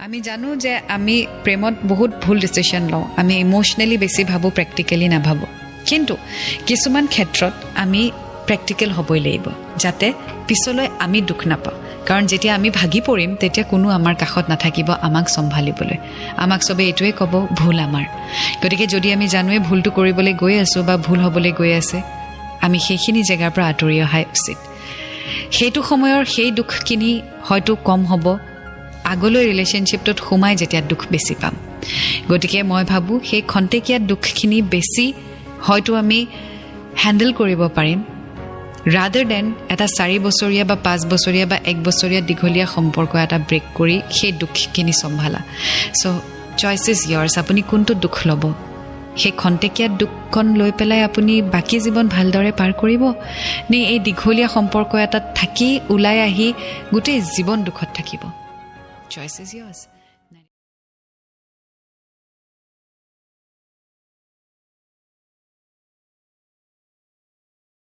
আমি জানো যে আমি প্ৰেমত বহুত ভুল ডিচিশ্যন লওঁ আমি ইমোশ্যনেলি বেছি ভাবোঁ প্ৰেক্টিকেলি নাভাবোঁ কিন্তু কিছুমান ক্ষেত্ৰত আমি প্ৰেক্টিকেল হ'বই লাগিব যাতে পিছলৈ আমি দুখ নাপাওঁ কাৰণ যেতিয়া আমি ভাগি পৰিম তেতিয়া কোনো আমাৰ কাষত নাথাকিব আমাক চম্ভালিবলৈ আমাক চবে এইটোৱে ক'ব ভুল আমাৰ গতিকে যদি আমি জানোৱে ভুলটো কৰিবলৈ গৈ আছোঁ বা ভুল হ'বলৈ গৈ আছে আমি সেইখিনি জেগাৰ পৰা আঁতৰি অহাই উচিত সেইটো সময়ৰ সেই দুখখিনি হয়তো কম হ'ব আগলৈ ৰিলেশ্যনশ্বিপটোত সোমাই যেতিয়া দুখ বেছি পাম গতিকে মই ভাবোঁ সেই খন্তেকীয়া দুখখিনি বেছি হয়তো আমি হেণ্ডেল কৰিব পাৰিম rather than এটা 4 বছৰীয়া বা 5 বছৰীয়া বা 1 বছৰীয়া দীঘলীয়া সম্পৰ্ক এটা ব্ৰেক কৰি সেই দুখখিনি চম্ভালা সো চইচ ইজ yours আপুনি কোনটো দুখ ল'ব সেই খন্তেকীয়া দুখখন লৈ পেলাই আপুনি বাকী জীৱন ভালদৰে পাৰ কৰিব নে এই দীঘলীয়া সম্পৰ্ক এটাত থাকি ওলাই আহি গোটেই জীৱন দুখত থাকিব চইচ ইজ yours